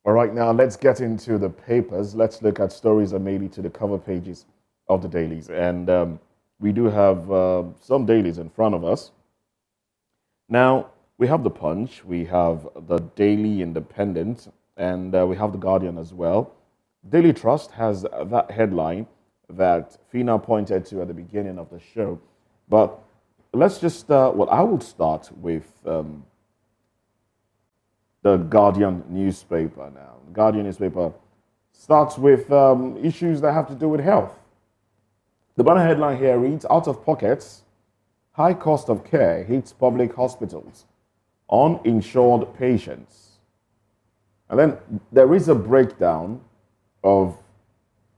All right, now let's get into the papers. Let's look at stories that made it to the cover pages of the dailies. And we do have some dailies in front of us. Now, we have the Punch, we have the Daily Independent, and we have the Guardian as well. Daily Trust has that headline that Fina pointed to at the beginning of the show. But let's just, well, I will start with the Guardian newspaper now. The Guardian newspaper starts with issues that have to do with health. The banner headline here reads, out of pockets, high cost of care hits public hospitals, uninsured patients. And then there is a breakdown of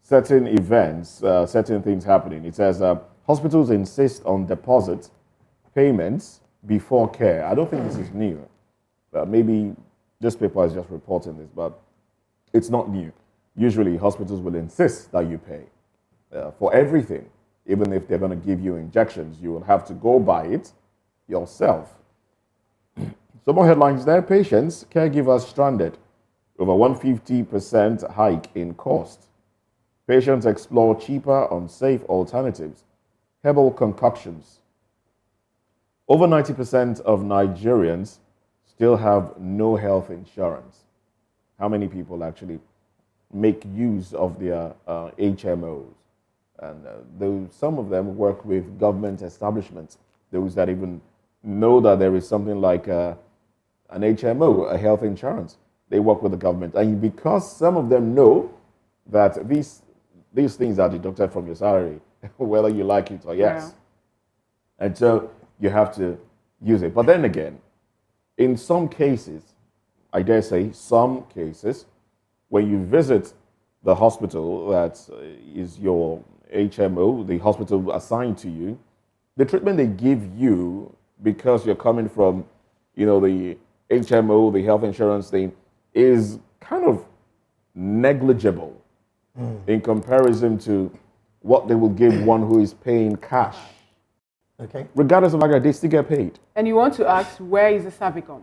certain events, certain things happening. It says hospitals insist on deposit payments before care. I don't think this is new. Maybe this paper is just reporting this, but it's not new. Usually hospitals will insist that you pay for everything. Even if they're going to give you injections, you will have to go buy it yourself. Some more headlines there. Patients, caregivers stranded. Over 150% hike in cost. Patients explore cheaper, unsafe alternatives. Herbal concoctions. Over 90% of Nigerians still have no health insurance. How many people actually make use of their HMOs? And though some of them work with government establishments, those that even know that there is something like an HMO, a health insurance, they work with the government. And because some of them know that these things are deducted from your salary, whether you like it or yes. Yeah. And so you have to use it. But then again, in some cases, I dare say some cases, when you visit the hospital that is your HMO, the hospital assigned to you, the treatment they give you, because you're coming from, the HMO, the health insurance thing, is kind of negligible in comparison to what they will give one who is paying cash. Okay. Regardless of whether they still get paid. And you want to ask, where is the Savicon?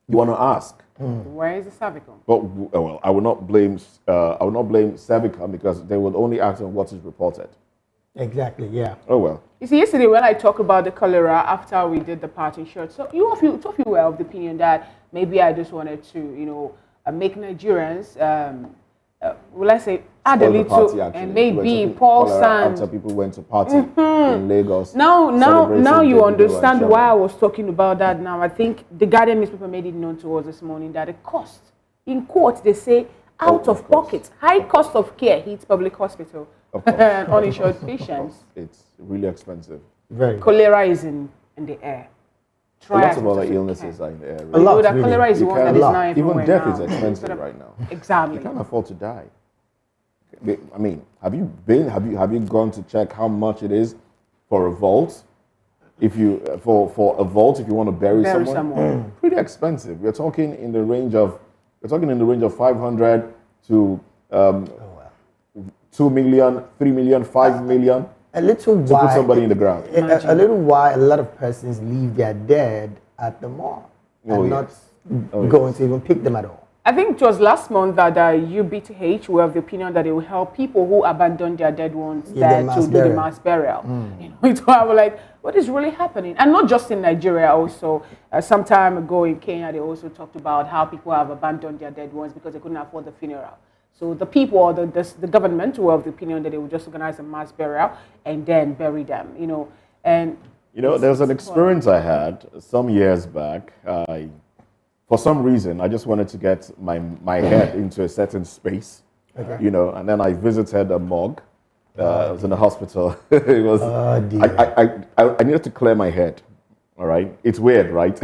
You want to ask. Where is the Savicon? But well, I will not blame Savicon because they will only act on what is reported. Exactly. Yeah. Oh well. You see, yesterday when I talked about the cholera after we did the party shot, so two of you were of the opinion that maybe I just wanted to, make Nigerians, will I say, add a little, and maybe Paul Sands. After people went to party in Lagos. Now you understand why I was talking about that. Now I think the Guardian newspaper made it known to us this morning that the cost, in court, they say out of pocket, high cost of care hits public hospital and uninsured patients. It's really expensive. Very. Cholera is in the air. Lots of other illnesses are in the air. A lot, that cholera is the one that is now everywhere. Even death now. is expensive right now. Exactly. You can't afford to die. I mean, have you gone to check how much it is for a vault? If you for a vault, if you want to bury someone, pretty expensive. We're talking in the range of 500 to 2 million, 3 million, 5 million. A little to while, put somebody in the ground. A little while, a lot of persons leave their dead at the morgue and not going to even pick them at all. I think it was last month that UBTH were of the opinion that it will help people who abandon their dead ones there to do the mass burial. So I was like, what is really happening? And not just in Nigeria also. Some time ago in Kenya, they also talked about how people have abandoned their dead ones because they couldn't afford the funeral. So the people or the government were of the opinion that they would just organize a mass burial and then bury them, And there's an experience I had some years back. For some reason, I just wanted to get my head into a certain space, and then I visited a morgue. I was in the hospital. It was. Oh, dear. I needed to clear my head. All right, it's weird, right?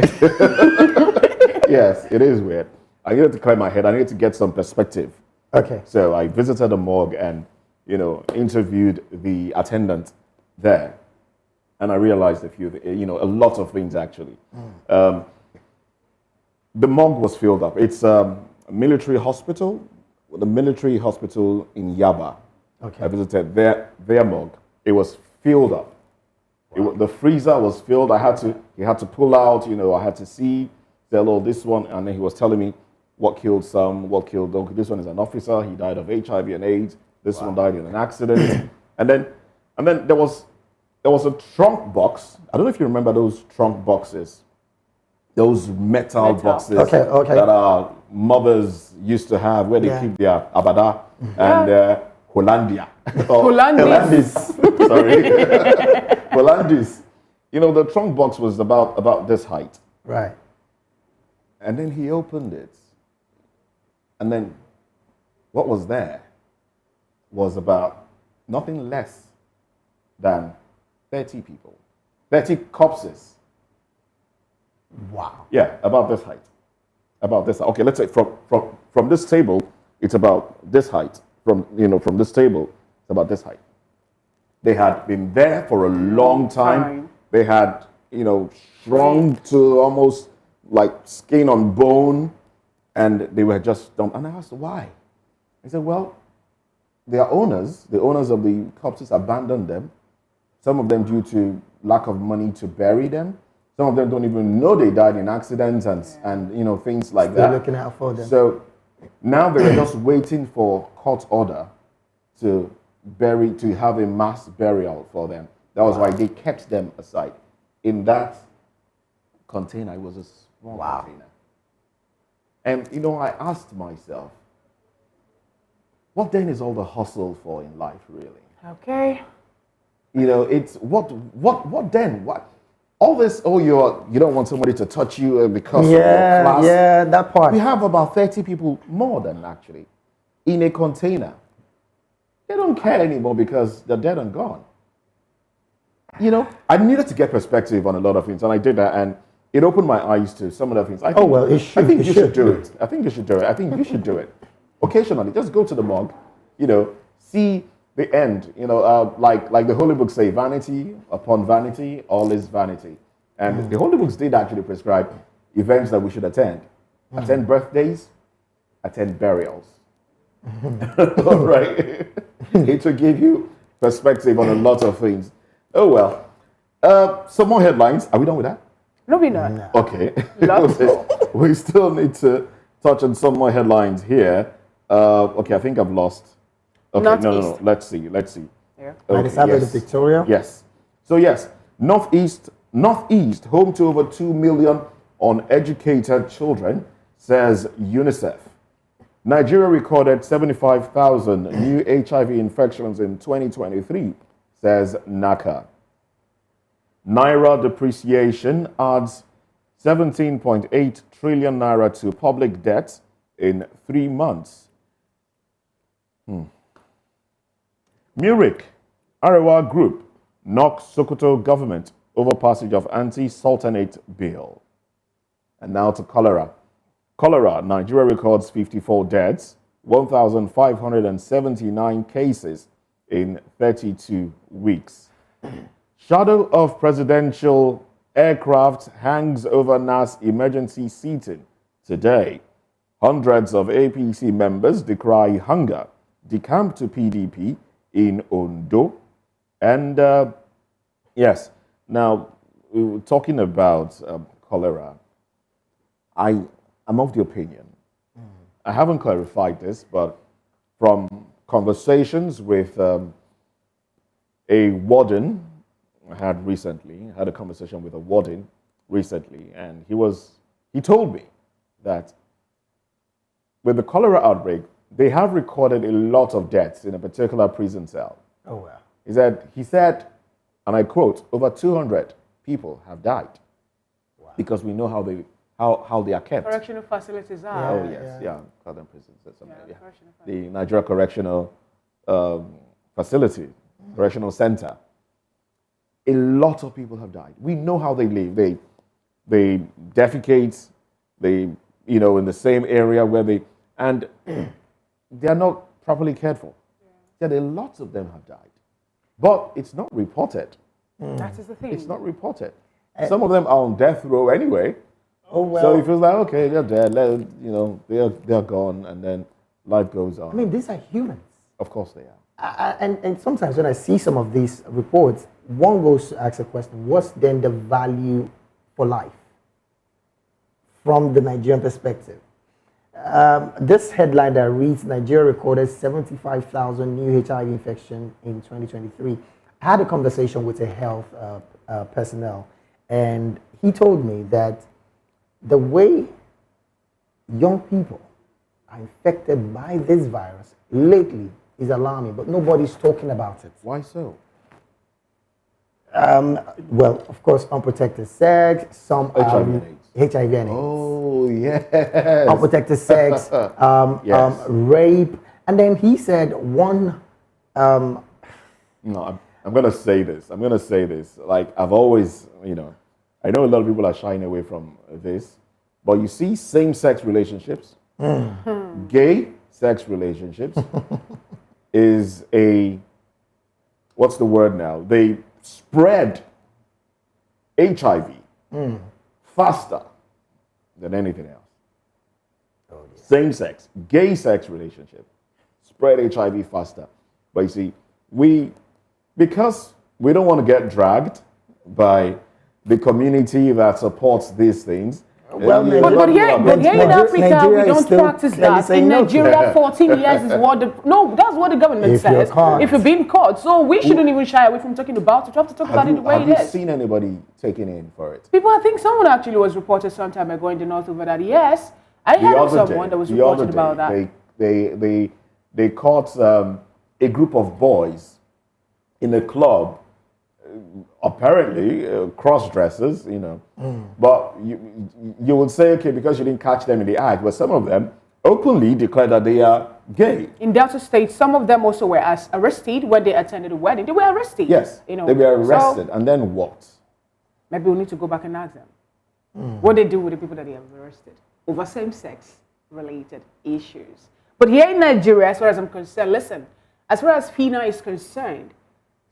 Yes, it is weird. I needed to clear my head. I needed to get some perspective. Okay. So I visited the morgue and, interviewed the attendant there. And I realized a lot of things actually. The morgue was filled up. It's a military hospital, the military hospital in Yaba. Okay. I visited their morgue. It was filled up. Wow. The freezer was filled. He had to pull out, I had to see, tell all this one. And then he was telling me what killed some, what killed, okay, this one is an officer, he died of HIV and AIDS, this one died in an accident. and then there was a trunk box. I don't know if you remember those trunk boxes. Those metal boxes that our mothers used to have where they keep their abada and Hollandia. Hollandis. Sorry. Hollandis. You know, the trunk box was about this height. Right. And then he opened it. And then what was there was about nothing less than 30 people. 30 corpses. Wow. Yeah, about this height. About this. Okay, let's say from this table, it's about this height. From this table, it's about this height. They had been there for a long time. They had, shrunk to almost like skin on bone, and they were just dumped. And I asked why. I said, well, their owners, the owners of the corpses, abandoned them. Some of them due to lack of money to bury them. Some of them don't even know they died in accidents and things like that. They're looking out for them. So now they're just waiting for court order to have a mass burial for them. That was why they kept them aside. In that container, it was a small container. And I asked myself, what then is all the hustle for in life, really? Okay. It's what then? What? All this, you don't want somebody to touch you because of your class. Yeah, that part. We have about 30 people more than actually in a container. They don't care anymore because they're dead and gone. I needed to get perspective on a lot of things, and I did that, and it opened my eyes to some of the things. I think you should do it. I think you should do it. I think you should do it. Occasionally, just go to the morgue, see the end, like the holy books say, vanity upon vanity, all is vanity. And the holy books did actually prescribe events that we should attend. Attend birthdays, attend burials. All right. It will give you perspective on a lot of things. Oh, well. Some more headlines. Are we done with that? No, we're not. Okay. Lots more. We still need to touch on some more headlines here. Okay, I think I've lost. Okay, no. Let's see. Yeah. Okay, yes. Victoria? Yes. So yes, Northeast, home to over 2 million uneducated children, says UNICEF. Nigeria recorded 75,000 new HIV infections in 2023, says NACA. Naira depreciation adds 17.8 trillion naira to public debt in 3 months. Murik, Arewa Group knocks Sokoto government over passage of anti-sultanate bill. And now to cholera. Cholera, Nigeria records 54 deaths, 1,579 cases in 32 weeks. Shadow of presidential aircraft hangs over NAS emergency seating today. Hundreds of APC members decry hunger, decamp to PDP in Ondo. And yes, now we were talking about cholera. I'm of the opinion, I haven't clarified this, but from conversations with a warden I had a conversation with a warden recently, and he told me that with the cholera outbreak, they have recorded a lot of deaths in a particular prison cell. Oh, wow. He said, and I quote, over 200 people have died. Wow. Because we know how they are kept. Correctional facilities are. Oh, yes, yeah. Southern prisons. Yeah. The Nigeria Correctional Facility, Correctional Center. A lot of people have died. We know how they live. They defecate, in the same area where and they are not properly cared for. Yeah. Yet a lot of them have died. But it's not reported. That is the thing. It's not reported. Some of them are on death row anyway. Oh, well. So it feels like, okay, they're dead, they're gone, and then life goes on. I mean, these are humans. Of course they are. And sometimes when I see some of these reports, one goes to ask a question, what's then the value for life from the Nigerian perspective? This headline that reads Nigeria recorded 75,000 new HIV infections in 2023. I had a conversation with a health personnel, and he told me that the way young people are infected by this virus lately is alarming, but nobody's talking about it. Why so? Well, of course, unprotected sex, some HIV and AIDS. HIV and AIDS. Oh, yes. Unprotected sex, Yes. rape, and then he said one. No, I'm going to say this. I'm going to say this. Like, I've always, I know a lot of people are shying away from this, but you see same-sex relationships, gay sex relationships is what's the word now? They spread HIV faster than anything else. Oh, yeah. Same-sex, gay sex relationship spread HIV faster. But you see, because we don't want to get dragged by the community that supports these things. Well, but here in Africa, we don't practice that. In Nigeria, 14 years is what that's what the government says. If you're being caught, so we shouldn't even shy away from talking about it. We have to talk about it the way it is. Have you seen anybody taking in for it? People, I think someone actually was reported some time ago in the north over that. Yes, I heard of someone that was reported about that. They caught a group of boys in a club. Apparently, cross-dressers, but you would say, okay, because you didn't catch them in the act, but some of them openly declared that they are gay. In Delta State, some of them also were arrested when they attended a wedding. They were arrested. Yes, they were arrested, and then what? Maybe we need to go back and ask them what they do with the people that they have arrested over same-sex related issues. But here in Nigeria, as far as I'm concerned, listen, as far as FINA is concerned,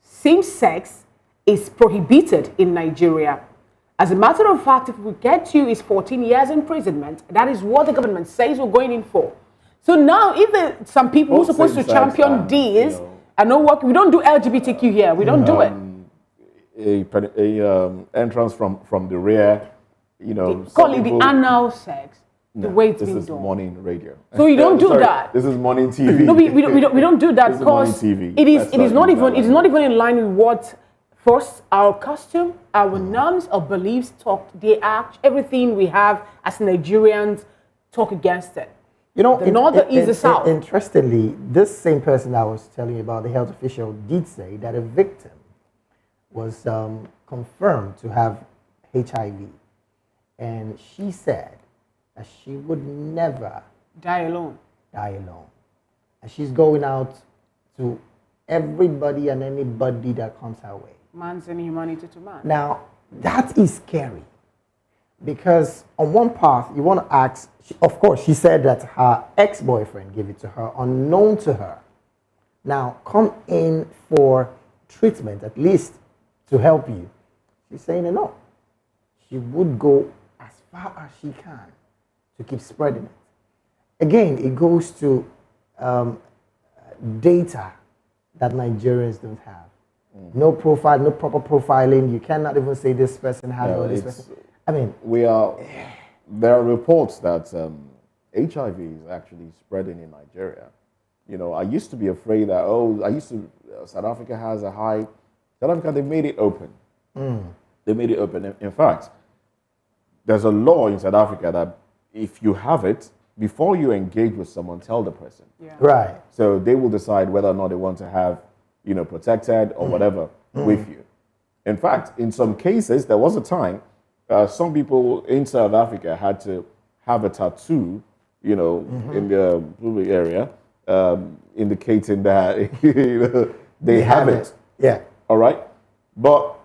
same-sex is prohibited in Nigeria. As a matter of fact, if we get you, it's 14 years imprisonment. That is what the government says we're going in for. So now, if some people who are supposed to champion this are not working, we don't do LGBTQ here. We don't do it. Entrance from the rear, call it the anal sex. The way it's being done. This is morning radio. So you don't do that. This is morning TV. No, we don't do that because it is not even in line with what. First, our costume, our norms, our beliefs everything we have as Nigerians talk against it. The north, the east, the south. Interestingly, this same person I was telling you about, the health official, did say that a victim was confirmed to have HIV. And she said that she would never die alone. And she's going out to everybody and anybody that comes her way. Man's inhumanity to man. Now, that is scary because on one path, you want to ask, of course, she said that her ex-boyfriend gave it to her, unknown to her. Now, come in for treatment, at least to help you. She's saying no. She would go as far as she can to keep spreading it. Again, it goes to data that Nigerians don't have. No profile, no proper profiling. You cannot even say this person had or this person. I mean, there are reports that HIV is actually spreading in Nigeria. I used to be afraid that, South Africa has a high. South Africa, they made it open. They made it open. In fact, there's a law in South Africa that if you have it, before you engage with someone, tell the person. Yeah. Right. So they will decide whether or not they want to have protected or whatever with you. In fact, in some cases, there was a time some people in South Africa had to have a tattoo, in the public area, indicating that they have it. Yeah. All right. But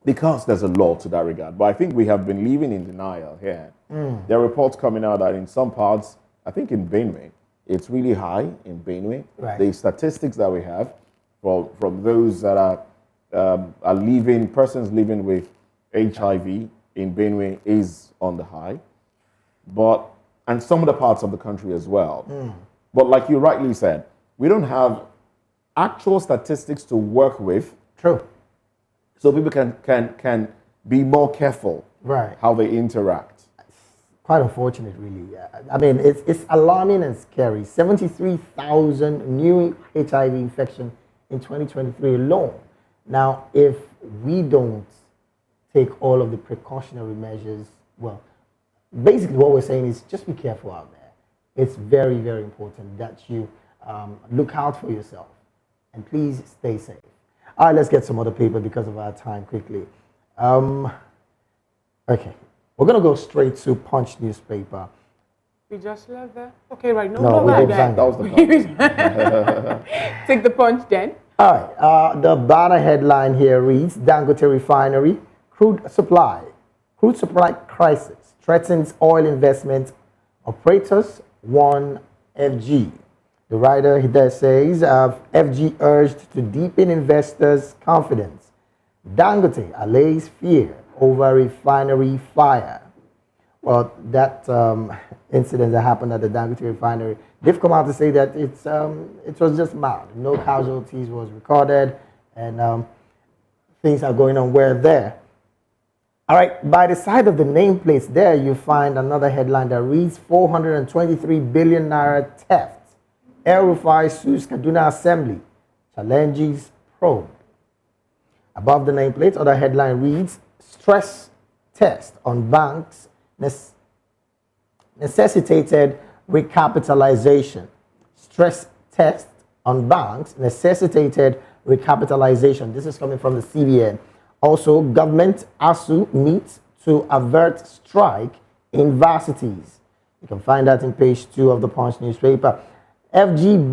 because there's a law to that regard, but I think we have been living in denial here. There are reports coming out that in some parts, I think in Benue, it's really high in Benue. Right. The statistics that we have from those that are persons living with HIV in Benue is on the high, and some of the parts of the country as well. But like you rightly said, we don't have actual statistics to work with. True. So people can be more careful right. how they interact. quite unfortunate, really. I mean, it's alarming and scary. 73,000 new HIV infection in 2023 alone. Now, if we don't take all of the precautionary measures, well, basically what we're saying is just be careful out there. It's very, very important that you look out for yourself and please stay safe. All right, let's get some other paper because of our time quickly. Okay, we're going to go straight to Punch newspaper. We just left there? Okay, right. No, we did That was the comment. Take the punch then. All right, the banner headline here reads, Dangote Refinery, crude supply crisis threatens oil investment, operators warn FG. The writer there says, FG urged to deepen investors' confidence. Dangote allays fear over refinery fire. Well, that incident that happened at the Dangote refinery, they've come out to say that it was just mild. No casualties was recorded, and things are going on well there. All right, by the side of the nameplates there, you find another headline that reads 423 billion naira theft. El-Rufai sues Kaduna Assembly, challenges probe. Above the nameplate, other headline reads, stress test on banks necessitated recapitalization. Stress test on banks necessitated recapitalization. This is coming from the CBN. Also, government ASU meets to avert strike in varsities. You can find that in page 2 of the Punch newspaper. FG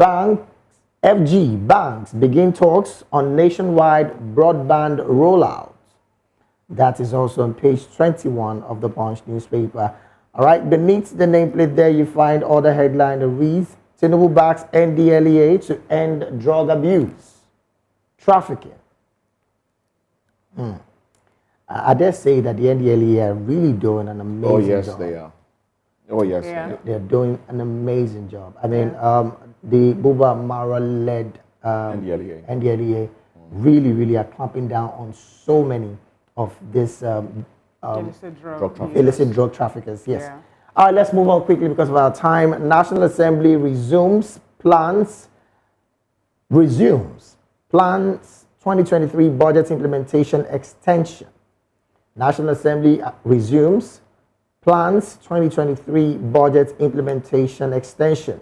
banks begin talks on nationwide broadband rollout. That is also on page 21 of the Punch newspaper. All right, beneath the nameplate there, you find other headline that reads, Tinubu backs NDLEA to end drug abuse, trafficking. I dare say that the NDLEA are really doing an amazing job. Oh, yes, they are. Oh, yes, Yeah. They're doing an amazing job. I mean, the Buba Mara-led NDLEA really, really are clamping down on so many of this illicit drug traffickers. Yes. Yeah. All right, let's move on quickly because of our time. National Assembly resumes plans 2023 budget implementation extension. National Assembly resumes plans 2023 budget implementation extension.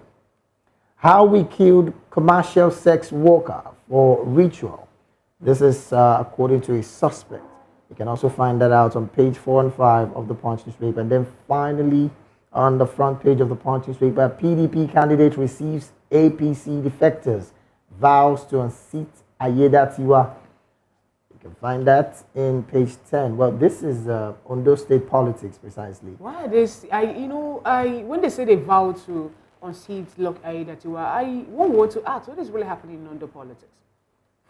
How we killed commercial sex worker for ritual. This is according to a suspect. You can also find that out on page 4 and 5 of the Punch newspaper. And then finally, on the front page of the Punch newspaper, PDP candidate receives APC defectors, vows to unseat Ayeda Tiwa. You can find that in page 10. Well, this is Ondo State politics, precisely. Why this? When they say they vow to unseat Ayeda Tiwa, I want to ask, what is really happening in Ondo politics?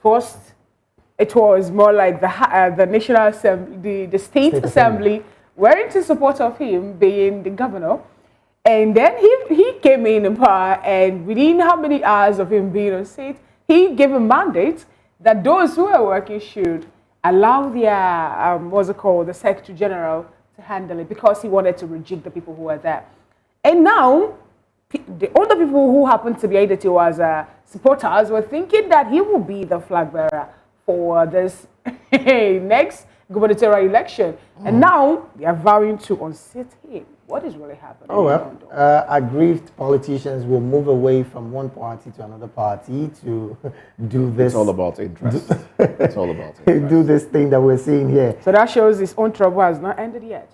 First, it was more like the National Assembly, the State Assembly weren't in support of him being the governor. And then he came in power, and within how many hours of him being on seat, he gave a mandate that those who are working should allow their, the Secretary General to handle it, because he wanted to reject the people who were there. And now, the other people who happened to be Aidetiwa's supporters were thinking that he will be the flag bearer for this next gubernatorial election. And now they are vowing to unseat him. What is really happening? Oh, well, aggrieved politicians will move away from one party to another party to do this. It's all about interest. It's all about interest. Do this thing that we're seeing here. So that shows his own trouble has not ended yet.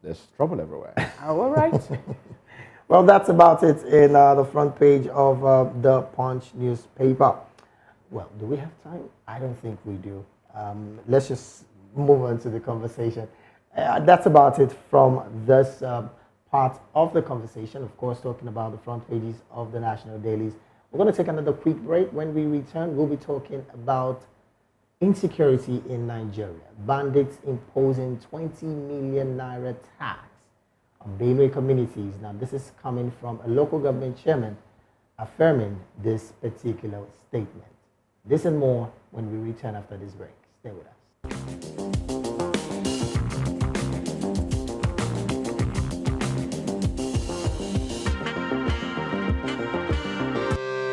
There's trouble everywhere. All right. Well, that's about it in the front page of the Punch newspaper. Well, do we have time? I don't think we do. Let's just move on to the conversation. That's about it from this part of the conversation. Of course, talking about the front pages of the national dailies. We're going to take another quick break. When we return, we'll be talking about insecurity in Nigeria. Bandits imposing 20 million naira tax on Benue communities. Now, this is coming from a local government chairman affirming this particular statement. This and more when we return after this break. Stay with us.